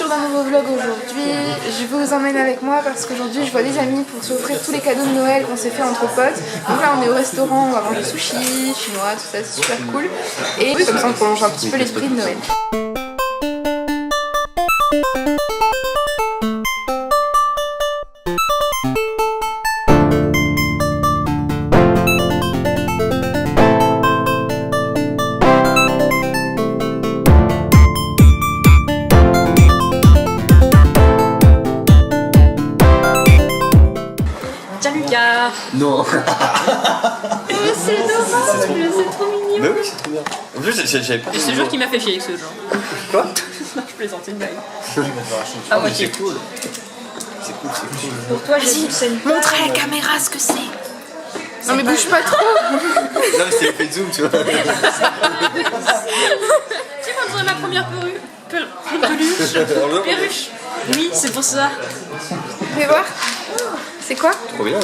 l'ouverture d'un nouveau vlog aujourd'hui. Je vous emmène avec moi parce qu'aujourd'hui je vois des amis pour s'offrir tous les cadeaux de Noël qu'on s'est fait entre potes. Donc là on est au restaurant, on va manger sushi, chinois, tout ça, c'est super cool. Et comme ça on prolonge un petit peu l'esprit de Noël. Tiens Lucas. Non. C'est adorable, c'est trop mignon. Mais oui, c'est trop bien. En plus, j'avais pas. Et c'est le jour qui m'a fait chier avec ce genre. Quoi? Je plaisante, c'est une blague. Ah ouais, c'est cool. C'est cool, c'est cool. Pour toi, j'ai Montre à la caméra ce que c'est. Non mais bouge pas trop. Non, mais c'est l'effet de zoom, tu vois. Tu sais quand j'aurai ma première perruche. Oui, c'est pour ça. Fais voir. C'est quoi? Trop bien.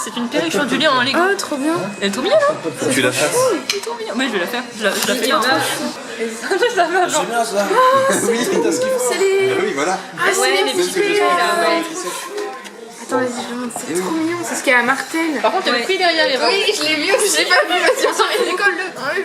C'est une perruche ondulée en Lego. Oh trop bien. Elle est trop mignonne, hein? Faut que tu la fasses. C'est trop mignon. Ouais, je vais la faire. Je la fais. Je la fais. J'aime bien ça. Oui, t'as ce qu'il faut. C'est les... Oui, voilà. Ah c'est Ouais, les les petits petits pets, là, là. ouais. Attends vas-y je le montre, c'est trop mignon, c'est ce qu'il y a à Martel. Par contre, il y a le prix derrière les Oui je l'ai vu aussi, je l'ai pas vu, vas-y on s'en met l'école de... On l'a vu.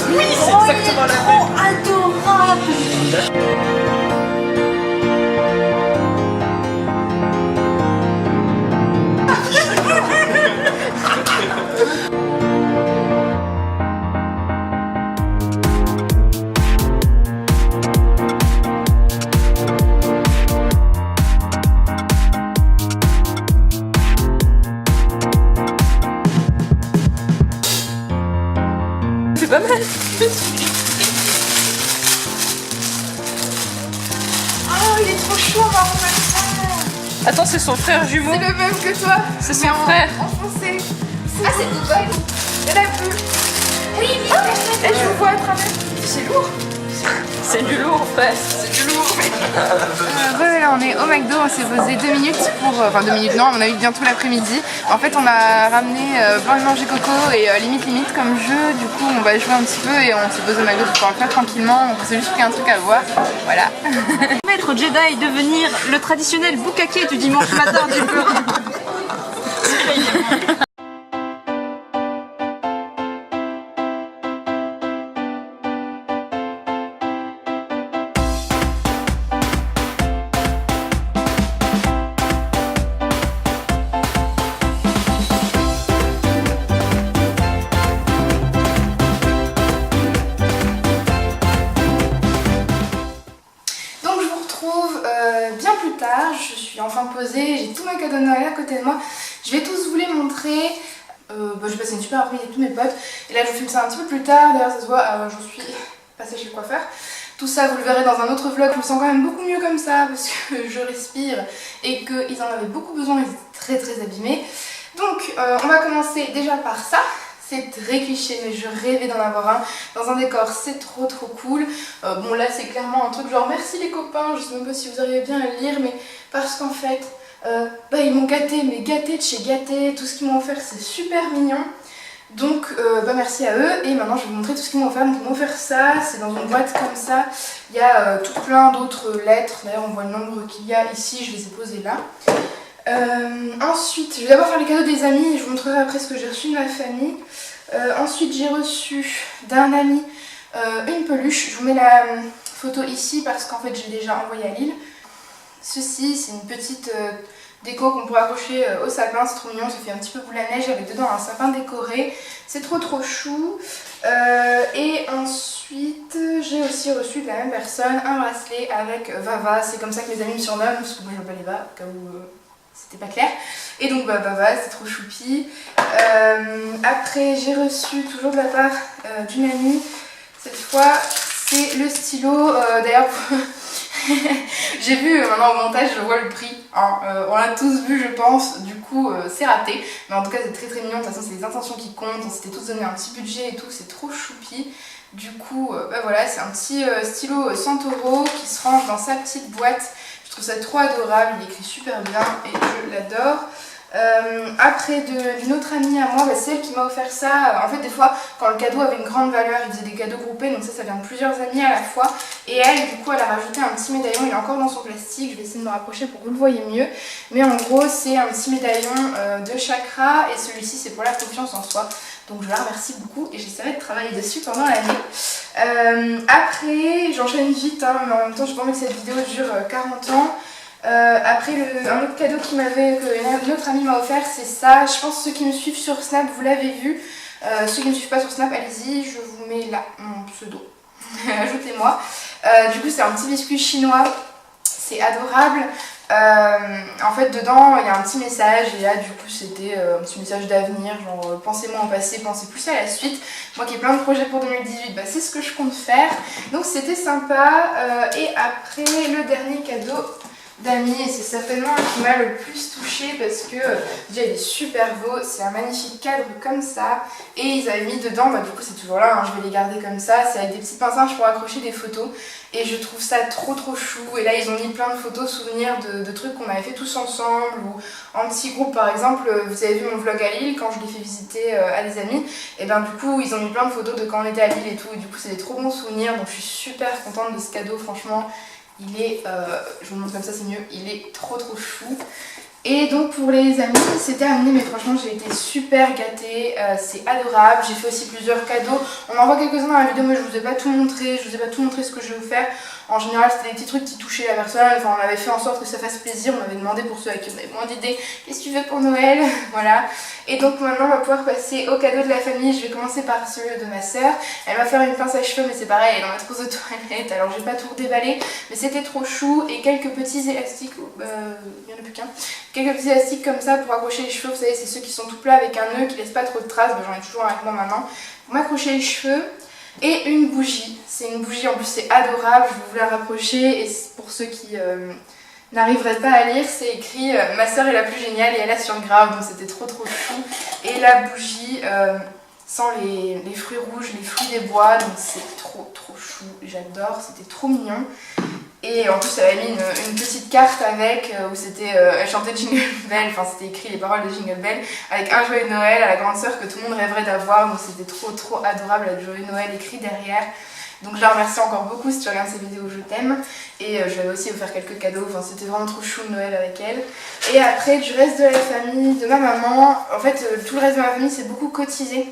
Oui, c'est exactement la même. Adorable. C'est pas mal. Oh il est trop chaud, on va remettre ça. Attends, c'est son frère jumeau. C'est le même que toi. C'est son frère. Enfoncé. Ah c'est Dubaï. Il y en a plus. Oui oui. Et je vous vois à travers. C'est lourd. C'est du lourd, frère. C'est du lourd. Là on est au McDo, on s'est posé 2 minutes pour... Enfin 2 minutes non, on a eu bien tout l'après-midi. En fait on a ramené blanc et manger coco et limite comme jeu. Du coup on va jouer un petit peu et on s'est posé au McDo pour pouvoir le faire tranquillement. On s'est juste pris un truc à voir. Voilà. Maître Jedi devenir le traditionnel boucaquet du dimanche matin du peu. Bien plus tard, je suis enfin posée, j'ai tous mes cadeaux de Noël à côté de moi. Je vais tous vous les montrer. J'ai passé une super après-midi avec tous mes potes. Et là je vous filme ça un petit peu plus tard, d'ailleurs ça se voit, j'en suis passée chez le coiffeur. Tout ça vous le verrez dans un autre vlog, je me sens quand même beaucoup mieux comme ça parce que je respire et qu'ils en avaient beaucoup besoin, ils étaient très abîmés. Donc on va commencer déjà par ça. C'est très cliché mais je rêvais d'en avoir un dans un décor, c'est trop cool. Bon là c'est clairement un truc genre merci les copains, je sais même pas si vous arrivez bien à le lire mais parce qu'en fait ils m'ont gâté, mais gâté de chez gâté, tout ce qu'ils m'ont offert c'est super mignon. Donc merci à eux et maintenant je vais vous montrer tout ce qu'ils m'ont offert. Donc ils m'ont offert ça, c'est dans une boîte comme ça, il y a tout plein d'autres lettres, d'ailleurs on voit le nombre qu'il y a ici, je les ai posées là. Ensuite, je vais d'abord faire les cadeaux des amis et je vous montrerai après ce que j'ai reçu de ma famille. Ensuite, j'ai reçu d'un ami une peluche. Je vous mets la photo ici parce qu'en fait, j'ai déjà envoyé à Lille. Ceci, c'est une petite déco qu'on pourrait accrocher au sapin, c'est trop mignon, ça fait un petit peu boule à neige avec dedans un sapin décoré, c'est trop chou. Et ensuite j'ai aussi reçu de la même personne un bracelet avec Vava, c'est comme ça que mes amis me surnomment parce que moi je m'appelle Eva au cas où c'était pas clair. Et donc Vava, c'est trop choupi. Après j'ai reçu toujours de la part d'une amie, cette fois c'est le stylo, d'ailleurs j'ai vu maintenant au montage, je vois le prix, hein. On l'a tous vu je pense, du coup c'est raté, mais en tout cas c'est très mignon, de toute façon c'est les intentions qui comptent, on s'était tous donné un petit budget et tout, c'est trop choupi. Du coup voilà, c'est un petit stylo 100 € qui se range dans sa petite boîte, je trouve ça trop adorable, il écrit super bien et je l'adore. Après d'une autre amie à moi, c'est elle qui m'a offert ça. En fait des fois quand le cadeau avait une grande valeur, il faisait des cadeaux groupés, donc ça vient de plusieurs amis à la fois. Et elle du coup elle a rajouté un petit médaillon, il est encore dans son plastique, je vais essayer de me rapprocher pour que vous le voyez mieux. Mais en gros c'est un petit médaillon de chakra et celui-ci c'est pour la confiance en soi. Donc je la remercie beaucoup et j'essaierai de travailler dessus pendant l'année. Après j'enchaîne vite hein, mais en même temps je pense que cette vidéo dure 40 ans. Après un autre cadeau qu'une autre amie m'a offert, c'est ça. Je pense que ceux qui me suivent sur Snap vous l'avez vu. Ceux qui ne me suivent pas sur Snap, allez-y, je vous mets là mon pseudo. Ajoutez-moi. Du coup c'est un petit biscuit chinois, c'est adorable. En fait dedans il y a un petit message et là du coup c'était un petit message d'avenir, genre pensez moins au passé, pensez plus à la suite. Moi qui ai plein de projets pour 2018, c'est ce que je compte faire. Donc c'était sympa. Et après le dernier cadeau d'amis, et c'est certainement qui m'a le plus touchée parce que déjà il est super beau, c'est un magnifique cadre comme ça et ils avaient mis dedans, du coup c'est toujours là, hein, je vais les garder comme ça, c'est avec des petits pinceaux pour accrocher des photos et je trouve ça trop chou. Et là ils ont mis plein de photos souvenirs de trucs qu'on avait fait tous ensemble ou en petit groupe. Par exemple vous avez vu mon vlog à Lille quand je l'ai fait visiter à des amis, et du coup ils ont mis plein de photos de quand on était à Lille et tout, et du coup c'est des trop bons souvenirs, donc je suis super contente de ce cadeau. Franchement il est, je vous le montre comme ça c'est mieux, il est trop chou. Et donc pour les amis c'est terminé, mais franchement j'ai été super gâtée, c'est adorable. J'ai fait aussi plusieurs cadeaux, on en voit quelques-uns dans la vidéo mais je vous ai pas tout montré, ce que je vais vous faire. En général c'était des petits trucs qui touchaient la personne, enfin on avait fait en sorte que ça fasse plaisir, on avait demandé pour ceux à qui on avait moins d'idées, qu'est-ce que tu veux pour Noël, voilà. Et donc maintenant on va pouvoir passer aux cadeaux de la famille. Je vais commencer par celui de ma soeur, elle va faire une pince à cheveux mais c'est pareil, elle est dans ma trousse de toilette, alors je vais pas tout redéballer, mais c'était trop chou. Et quelques petits élastiques, il n'y en a plus qu'un, quelques petits élastiques comme ça pour accrocher les cheveux, vous savez c'est ceux qui sont tout plats avec un nœud qui laisse pas trop de traces, j'en ai toujours avec moi maintenant, pour m'accrocher les cheveux. Et une bougie, c'est une bougie en plus c'est adorable, je vais vous la rapprocher et pour ceux qui n'arriveraient pas à lire, c'est écrit ma soeur est la plus géniale et elle a sur grave, donc c'était trop chou. Et la bougie sans les fruits rouges, les fruits des bois, donc c'est trop chou, j'adore, c'était trop mignon. Et en plus elle avait mis une petite carte avec où c'était, elle chantait Jingle Bell, enfin c'était écrit les paroles de Jingle Bell avec un joyeux Noël à la grande sœur que tout le monde rêverait d'avoir, donc c'était trop adorable, le joyeux Noël écrit derrière. Donc je la remercie encore beaucoup si tu regardes ces vidéos, je t'aime. Et je vais aussi vous faire quelques cadeaux, enfin c'était vraiment trop chou le Noël avec elle. Et après du reste de la famille, de ma maman, en fait tout le reste de ma famille c'est beaucoup cotisé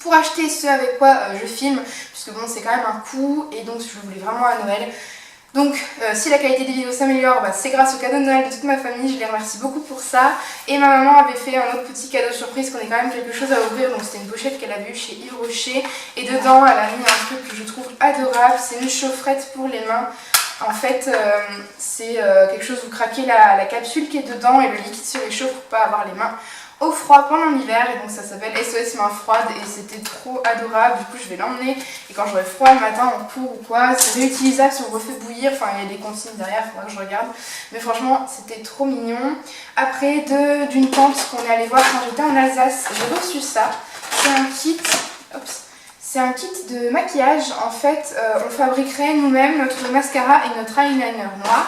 pour acheter ce avec quoi je filme, puisque bon c'est quand même un coût et donc je voulais vraiment à Noël. Donc si la qualité des vidéos s'améliore, c'est grâce au cadeau de Noël de toute ma famille, je les remercie beaucoup pour ça. Et ma maman avait fait un autre petit cadeau surprise qu'on ait quand même quelque chose à ouvrir, donc c'était une pochette qu'elle avait eue chez Yves Rocher. Et dedans elle a mis un truc que je trouve adorable, c'est une chaufferette pour les mains. En fait c'est quelque chose, vous craquez la capsule qui est dedans et le liquide se réchauffe pour pas avoir les mains au froid pendant l'hiver, et donc ça s'appelle SOS mains froides et c'était trop adorable. Du coup je vais l'emmener et quand j'aurai froid le matin en cours ou quoi, c'est réutilisable si on refait bouillir, enfin il y a des consignes derrière, il faudra que je regarde, mais franchement c'était trop mignon. Après d'une tante qu'on est allé voir quand j'étais en Alsace, j'ai reçu ça, c'est un kit, c'est un kit de maquillage. En fait on fabriquerait nous-mêmes notre mascara et notre eyeliner noir.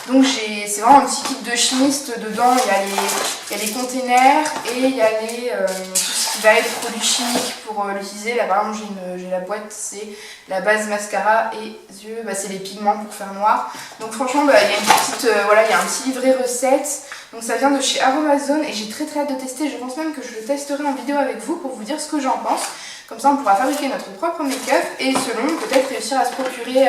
Donc c'est vraiment un petit kit de chimiste. Dedans il y a les containers et il y a tout ce qui va être produits chimiques pour l'utiliser. Là par exemple j'ai la boîte, c'est la base mascara et yeux, c'est les pigments pour faire noir. Donc franchement il y a une petite, il y a un petit livret recette. Donc ça vient de chez Aromazone et j'ai très hâte de tester. Je pense même que je le testerai en vidéo avec vous pour vous dire ce que j'en pense. Comme ça on pourra fabriquer notre propre make-up et selon peut-être réussir à se procurer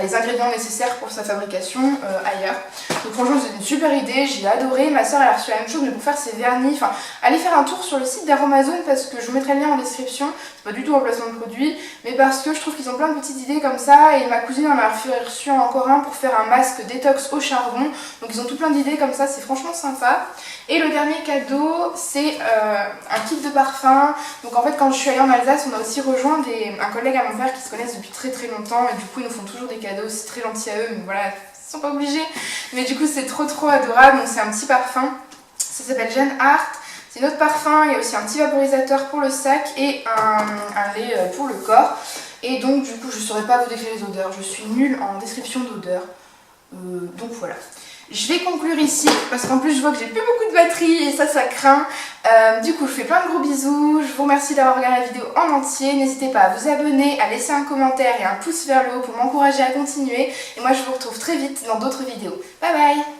les ingrédients nécessaires pour sa fabrication ailleurs. Donc franchement c'est une super idée, j'ai adoré. Ma soeur elle a reçu la même chose mais pour faire ses vernis. Enfin, allez faire un tour sur le site d'Aromazone parce que je vous mettrai le lien en description. C'est pas du tout un placement de produit, mais parce que je trouve qu'ils ont plein de petites idées comme ça. Et ma cousine en a reçu encore un pour faire un masque détox au charbon. Donc ils ont tout plein d'idées comme ça, c'est franchement sympa. Et le dernier cadeau c'est un kit de parfum. Donc en fait quand je suis allée en Alsace on a aussi rejoint un collègue à mon père qui se connaissent depuis très longtemps. Et du coup ils nous font toujours des cadeaux, c'est très gentil à eux, mais voilà, ils sont pas obligés. Mais du coup c'est trop adorable. Donc c'est un petit parfum, ça s'appelle Jeanne Art. C'est notre parfum, il y a aussi un petit vaporisateur pour le sac et un lait pour le corps. Et donc du coup je ne saurais pas vous décrire les odeurs, je suis nulle en description d'odeurs. Donc voilà. Je vais conclure ici parce qu'en plus je vois que j'ai plus beaucoup de batterie et ça craint. Du coup je fais plein de gros bisous, je vous remercie d'avoir regardé la vidéo en entier. N'hésitez pas à vous abonner, à laisser un commentaire et un pouce vers le haut pour m'encourager à continuer. Et moi je vous retrouve très vite dans d'autres vidéos. Bye bye.